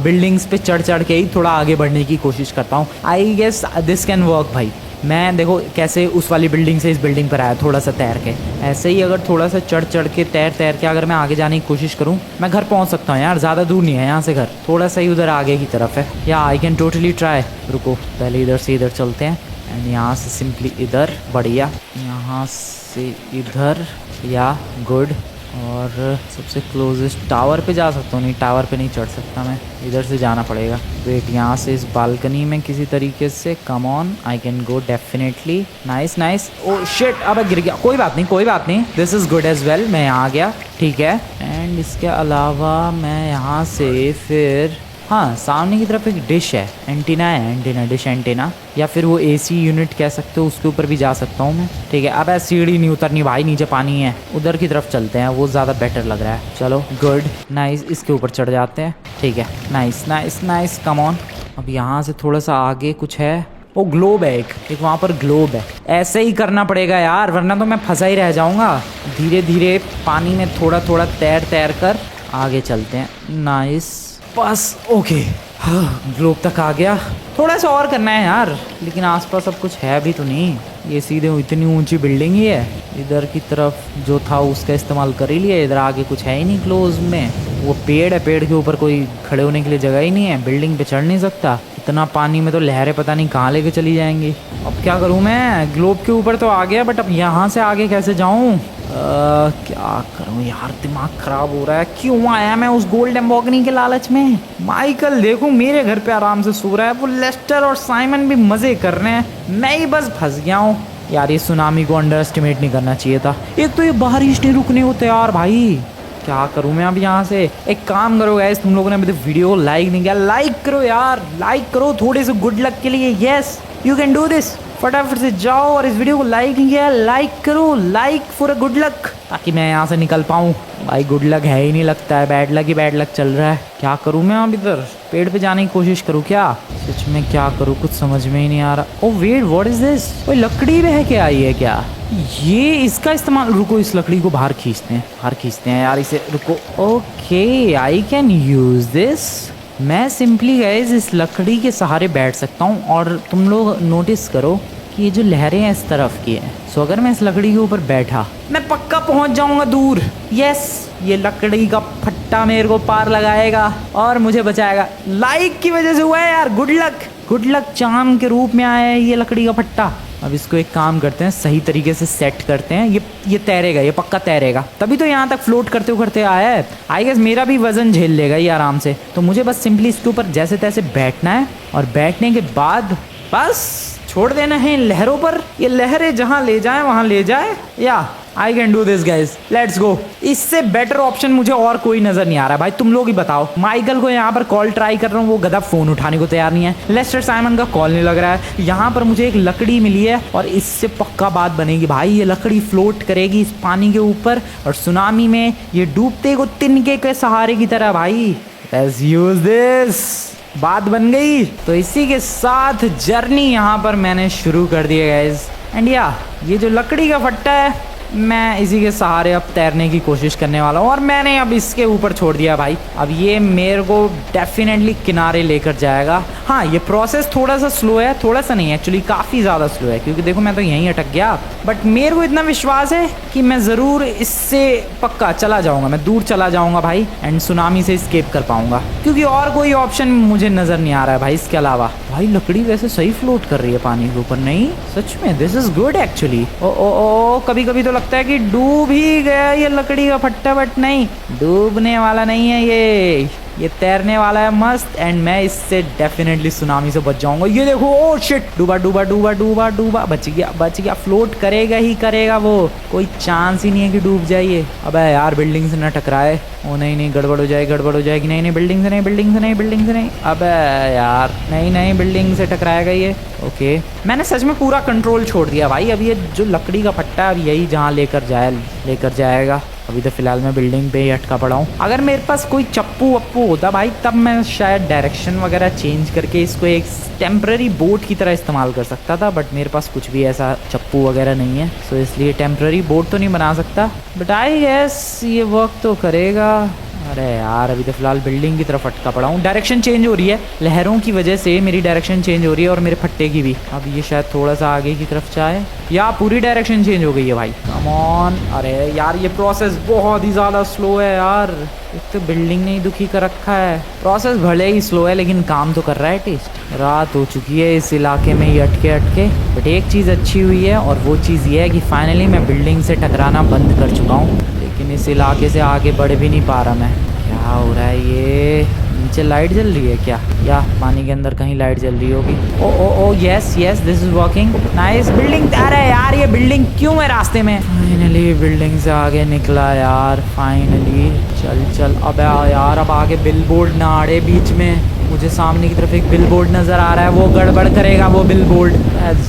बिल्डिंग्स पे चढ़ के ही थोड़ा आगे बढ़ने की कोशिश करता हूँ। I guess this can work भाई। मैं देखो कैसे उस वाली बिल्डिंग से इस बिल्डिंग पर आया, थोड़ा सा तैर के। ऐसे ही अगर थोड़ा सा चढ़ के तैर के अगर मैं आगे जाने की कोशिश करूँ, मैं घर पहुँच सकता हूँ यार। ज़्यादा दूर नहीं है यहाँ से घर, थोड़ा सा ही उधर आगे की तरफ है। या आई कैन टोटली ट्राई। रुको, पहले इधर से इधर चलते हैं, एंड यहाँ से सिंपली इधर, बढ़िया, यहाँ से इधर, या गुड। और सबसे क्लोजेस्ट टावर पे जा सकता हूँ, नहीं टावर पे नहीं चढ़ सकता मैं, इधर से जाना पड़ेगा। वेट, यहाँ से इस बालकनी में किसी तरीके से, come on, I can go definitely. Nice. Oh shit, अब गिर गया, कोई बात नहीं, this is good as well. मैं यहाँ आ गया, ठीक है। एंड इसके अलावा मैं यहाँ से फिर, हाँ, सामने की तरफ एक डिश है, डिश एंटीना, या फिर वो एसी यूनिट कह सकते हो, उसके ऊपर भी जा सकता हूँ मैं, ठीक है। अब ऐसे सीढ़ी नहीं उतरनी भाई, नीचे पानी है, उधर की तरफ चलते हैं, वो ज़्यादा बेटर लग रहा है। चलो गुड, नाइस, इसके ऊपर चढ़ जाते हैं, ठीक है। Nice, come on. अब यहाँ से थोड़ा सा आगे कुछ है, वो ग्लोब है, एक वहाँ पर ग्लोब है। ऐसे ही करना पड़ेगा यार, वरना तो मैं फंसा ही रह जाऊँगा। धीरे पानी में थोड़ा तैर कर आगे चलते हैं। नाइस, बस ओके, ग्लोब तक आ गया। थोड़ा सा और करना है यार, लेकिन आसपास अब कुछ है भी तो नहीं, ये सीधे इतनी ऊंची बिल्डिंग ही है। इधर की तरफ जो था उसका इस्तेमाल कर ही लिया, इधर आगे कुछ है ही नहीं क्लोज में। वो पेड़ है, पेड़ के ऊपर कोई खड़े होने के लिए जगह ही नहीं है, बिल्डिंग पे चढ़ नहीं सकता। इतना पानी में तो लहरें पता नहीं कहाँ लेके चली जाएंगी। अब क्या करूँ मैं? ग्लोब के ऊपर तो आ गया, बट अब यहाँ से आगे कैसे जाऊँ? क्या करूँ यार, दिमाग खराब हो रहा है। क्यों आया मैं उस गोल्ड लैम्बोर्गिनी के लालच में? माइकल देखो मेरे घर पे आराम से सो रहा है, वो लेस्टर और साइमन भी मज़े कर रहे हैं, मैं ही बस फंस गया हूँ यार। ये सुनामी को अंडर एस्टिमेट नहीं करना चाहिए था। एक तो ये बारिश नहीं रुकने को तैयार भाई, क्या करूँ मैं अब यहाँ से? एक काम करो गाइस, तुम लोगों ने अभी वीडियो को लाइक नहीं किया, लाइक करो यार, लाइक करो थोड़े से गुड लक के लिए। Yes, you can do this. फटाफट से जाओ और इस वीडियो को लाइक नहीं किया, लाइक करो, like for a good luck, ताकि मैं यहाँ से निकल पाऊँ। भाई गुड लक है ही नहीं लगता है, बैड लक ही बैड लक चल रहा है। क्या करूँ मैं अब? इधर पेड़ पे जाने की कोशिश करूँ क्या? सच में क्या करूँ, कुछ समझ में ही नहीं आ रहा। Oh wait, what is this? कोई लकड़ी बह के आई है क्या? ये इसका इस्तेमाल, रुको इस लकड़ी को बाहर खींचते हैं यार इसे, रुको। Okay, I can use this. मैं सिंपली गाइस इस लकड़ी के सहारे बैठ सकता हूँ, और तुम लोग नोटिस करो कि ये जो लहरें हैं इस तरफ की हैं। सो अगर मैं इस लकड़ी के ऊपर बैठा, मैं पक्का पहुँच जाऊँगा दूर। यस, ये लकड़ी का फट्टा मेरे को पार लगाएगा और मुझे बचाएगा। लाइक की वजह से हुआ है यार, गुड लक चार्म के रूप में आया है ये लकड़ी का फट्टा। अब इसको एक काम करते हैं, सही तरीके से सेट करते हैं। ये तैरेगा, ये पक्का तैरेगा, तभी तो यहाँ तक फ्लोट करते आया है। आई गेस मेरा भी वजन झेल लेगा ये आराम से। तो मुझे बस सिंपली इसके ऊपर जैसे तैसे बैठना है, और बैठने के बाद बस छोड़ देना है इन लहरों पर। ये लहरें जहाँ ले जाए वहाँ ले जाए। या I can do this guys, let's go. इससे बेटर ऑप्शन मुझे और कोई नजर नहीं आ रहा है भाई, तुम लोग ही बताओ। माइकल को यहाँ पर कॉल ट्राई कर रहा हूँ, वो गधा फोन उठाने को तैयार नहीं है। लेस्टर साइमन का कॉल नहीं लग रहा है। यहाँ पर मुझे एक लकड़ी मिली है, और इससे पक्का बात बनेगी भाई। ये लकड़ी फ्लोट करेगी इस पानी के ऊपर, और सुनामी में ये डूबते को तिनके के सहारे की तरह भाई। लेट्स यूज दिस, बात बन गई। तो इसी के साथ जर्नी यहाँ पर मैंने शुरू कर दी है गाइज। एंड या ये जो लकड़ी का फट्टा है, मैं इसी के सहारे अब तैरने की कोशिश करने वाला हूँ और मैंने अब इसके ऊपर छोड़ दिया भाई। अब ये मेरे को डेफिनेटली किनारे लेकर जाएगा। हाँ, ये प्रोसेस थोड़ा सा स्लो है, थोड़ा सा नहीं एक्चुअली काफ़ी ज़्यादा स्लो है, क्योंकि देखो मैं तो यहीं अटक गया। बट मेरे को इतना विश्वास है कि मैं ज़रूर इससे पक्का चला जाऊँगा, मैं दूर चला जाऊँगा भाई एंड सुनामी से स्केप कर पाऊँगा, क्योंकि और कोई ऑप्शन मुझे नज़र नहीं आ रहा है भाई इसके अलावा। भाई लकड़ी वैसे सही फ्लोट कर रही है पानी के ऊपर, नहीं सच में this is good actually. O oh ओ कभी कभी तो लगता है कि डूब ही गया ये लकड़ी का फट्टा, बट नहीं, डूबने वाला नहीं है ये तैरने वाला है मस्त। एंड मैं इससे डेफिनेटली सुनामी से बच जाऊंगा। ये देखो, ओ शिट, डूबा डूबा डूबा डूबा डूबा, बच गया। फ्लोट करेगा ही करेगा वो, कोई चांस ही नहीं है कि डूब जाइए। अबे यार बिल्डिंग से ना टकराए। ओ नहीं, गड़बड़ हो जाएगी। नहीं बिल्डिंग से नहीं। अबे यार नहीं, बिल्डिंग से टकराएगा ये। ओके, मैंने सच में पूरा कंट्रोल छोड़ दिया भाई। अब ये जो लकड़ी का फट्टा है अब यही जहाँ लेकर जाएगा। अभी तो फिलहाल मैं बिल्डिंग पे ही अटका पड़ा हूँ। अगर मेरे पास कोई चप्पू वप्पू होता भाई, तब मैं शायद डायरेक्शन वगैरह चेंज करके इसको एक टेम्पररी बोट की तरह इस्तेमाल कर सकता था, बट मेरे पास कुछ भी ऐसा चप्पू वगैरह नहीं है, सो इसलिए टेम्पररी बोट तो नहीं बना सकता, बट आई गेस ये वर्क तो करेगा। अरे यार अभी तो फिलहाल बिल्डिंग की तरफ अटका पड़ा हूँ। डायरेक्शन चेंज हो रही है, लहरों की वजह से मेरी डायरेक्शन चेंज हो रही है और मेरे फट्टे की भी। अब ये शायद थोड़ा सा आगे की तरफ जाए, या पूरी डायरेक्शन चेंज हो गई है भाई। Come on. अरे यार ये प्रोसेस बहुत ही ज़्यादा स्लो है यार, एक तो बिल्डिंग ने ही दुखी कर रखा है। प्रोसेस भले ही स्लो है लेकिन काम तो कर रहा है टेस्ट। रात हो चुकी है इस इलाके में ये अटके, बट एक चीज़ अच्छी हुई है और वो चीज़ ये है कि फाइनली मैं बिल्डिंग से टकराना बंद कर चुका हूँ, लेकिन इस इलाके से आगे बढ़ भी नहीं पा रहा मैं। क्या हो रहा है ये? नीचे लाइट जल रही है क्या, या पानी के अंदर कहीं लाइट जल रही होगी? Oh oh oh yes this is working, nice. Building, अरे यार ये बिल्डिंग क्यों है रास्ते में? फाइनली बिल्डिंग से आगे निकला यार, फाइनली। चल अबे यार अब आगे बिलबोर्ड ना अड़े बीच में। मुझे सामने की तरफ एक बिलबोर्ड नजर आ रहा है, वो गड़बड़ करेगा वो बिलबोर्ड।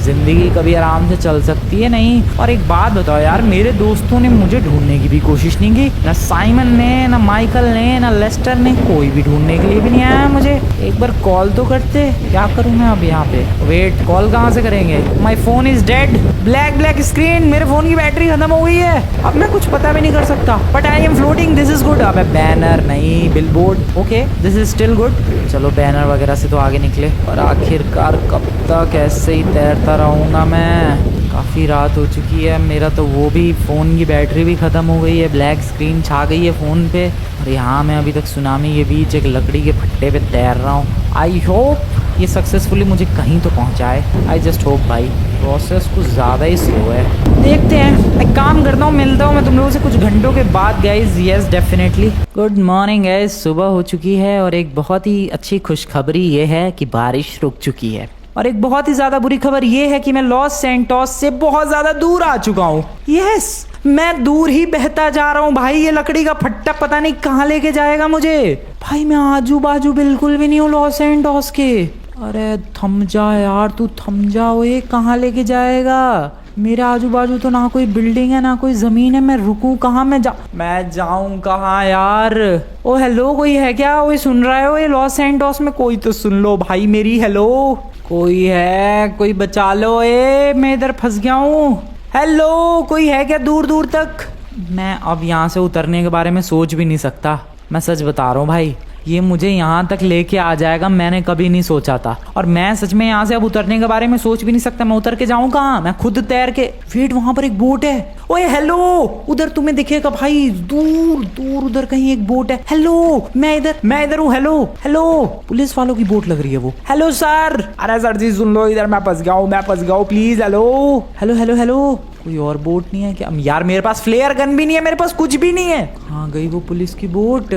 जिंदगी कभी आराम से चल सकती है नहीं। और एक बात बताओ यार, मेरे दोस्तों ने मुझे ढूंढने की भी कोशिश नहीं की, ना साइमन ने, ना माइकल ने, ना लेस्टर ने, कोई भी ढूंढने के लिए भी नहीं आया मुझे। एक बार कॉल तो करते। क्या करूं मैं अब यहाँ पे? वेट, कॉल कहाँ से करेंगे? My phone is dead, black screen, मेरे फोन की बैटरी खत्म हो गई है, अब मैं कुछ पता भी नहीं कर सकता, but I am floating, this is good. अब बैनर नहीं, billboard, okay this is still good. चलो बैनर वगैरह से तो आगे निकले, और आखिरकार कब तक ऐसे ही तैरता रहूँगा मैं? काफ़ी रात हो चुकी है, मेरा तो वो भी फ़ोन की बैटरी भी ख़त्म हो गई है, ब्लैक स्क्रीन छा गई है फ़ोन पे, और यहाँ मैं अभी तक सुनामी के बीच एक लकड़ी के फट्टे पे तैर रहा हूँ। आई होप ये सक्सेसफुली मुझे कहीं तो पहुँचाए, आई जस्ट होप भाई। प्रोसेस कुछ ज़्यादा ही स्लो है, देखते हैं। एक काम करता हूँ, मिलता हूँ मैं तुम लोगों से कुछ घंटों के बाद guys. Yes definitely. Good morning guys, सुबह हो चुकी है और एक बहुत ही अच्छी खुशखबरी ये है कि बारिश रुक चुकी है, और एक बहुत ही ज्यादा बुरी खबर ये है कि मैं लॉस सैंटोस से बहुत ज्यादा दूर आ चुका हूँ। यस, मैं दूर ही बहता जा रहा हूँ भाई। ये लकड़ी का फट्टा पता नहीं कहाँ लेके जाएगा मुझे। भाई मैं आजू बाजू बिल्कुल भी नहीं हूँ लॉस सैंटोस के। अरे थम जा यार, तू थम जा। ये कहाँ लेके जाएगा? मेरे आजू बाजू तो ना कोई बिल्डिंग है ना कोई जमीन है, मैं रुकूं कहाँ? मैं जाऊं कहाँ यार? ओ हेलो, कोई है क्या? वो सुन रहा है वो? ये लॉस सैंटोस में कोई तो सुन लो भाई मेरी। हेलो, कोई है? कोई बचा लो, मैं इधर फंस गया हूँ। हेलो, कोई है क्या दूर दूर तक? मैं अब यहाँ से उतरने के बारे में सोच भी नहीं सकता, मैं सच बता रहा हूँ भाई। ये मुझे यहाँ तक लेके आ जाएगा मैंने कभी नहीं सोचा था, और मैं सच में यहाँ से अब उतरने के बारे में सोच भी नहीं सकता। मैं उतर के जाऊँ कहाँ? मैं खुद तैर के। वेट, वहां पर एक बोट है। ओए हेलो, उधर तुम्हें दिखेगा भाई, दूर दूर उधर कहीं एक बोट है। हेलो, मैं इधर हूँ। हेलो, पुलिस वालों की बोट लग रही है वो। Hello sir. अरे सर जी सुन लो, इधर मैं फंस गया हूँ प्लीज। हेलो, कोई और बोट नहीं है क्या? यार मेरे पास फ्लेयर गन भी नहीं है, मेरे पास कुछ भी नहीं है। कहाँ गई वो पुलिस की बोट?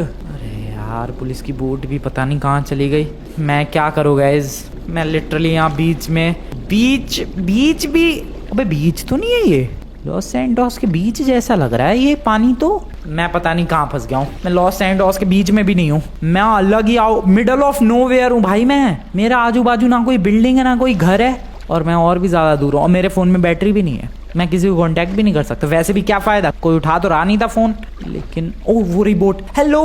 यार पुलिस की बोट भी पता नहीं कहाँ चली गई। मैं क्या करूँ गाइज? मैं लिटरली यहाँ बीच भी, अबे बीच तो नहीं है ये। लॉस सैंटोस के बीच जैसा लग रहा है ये पानी तो। मैं पता नहीं कहाँ फंस गया हूँ। मैं लॉस सैंटोस के बीच में भी नहीं हूँ, मैं अलग ही मिडल ऑफ नोवेयर हूँ भाई। मेरा आजू बाजू ना कोई बिल्डिंग है ना कोई घर है, और मैं और भी ज़्यादा दूर हूँ, और मेरे फ़ोन में बैटरी भी नहीं है। मैं किसी को कांटेक्ट भी नहीं कर सकता, वैसे भी क्या फायदा, कोई उठा तो रहा नहीं था फोन। लेकिन ओ वो रही बोट। हेलो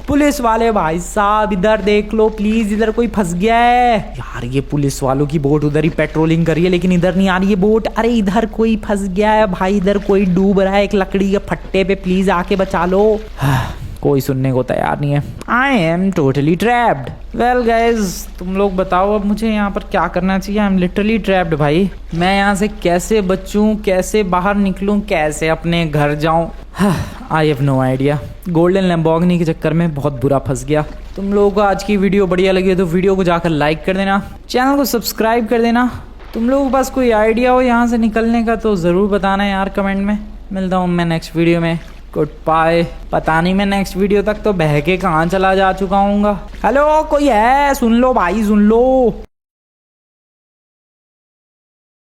पुलिस वाले भाई साहब, इधर देख लो प्लीज, इधर कोई फंस गया है यार। ये पुलिस वालों की बोट उधर ही पेट्रोलिंग कर रही है, लेकिन इधर नहीं आ रही है बोट। अरे इधर कोई फंस गया है भाई, इधर कोई डूब रहा है एक लकड़ी के फट्टे पे, प्लीज आके बचा लो। कोई सुनने को तैयार नहीं है। I am totally trapped. Well guys तुम लोग बताओ अब मुझे यहाँ पर क्या करना चाहिए। आई एम लिटरली ट्रैप्ड भाई। मैं यहाँ से कैसे बचूं, कैसे बाहर निकलूं, कैसे अपने घर जाऊं, I have no idea. Golden Lamborghini के चक्कर में बहुत बुरा फंस गया। तुम लोगों को आज की वीडियो बढ़िया लगी तो वीडियो को जाकर लाइक कर देना, चैनल को सब्सक्राइब कर देना। तुम लोगों के पास कोई आइडिया हो यहाँ से निकलने का तो ज़रूर बताना यार कमेंट में। मिलता हूँ मैं नेक्स्ट वीडियो में। Good bye. पता नहीं मैं नेक्स्ट वीडियो तक तो बह के कहाँ चला जा चुका हूँ। हेलो कोई है, सुन लो भाई सुन लो।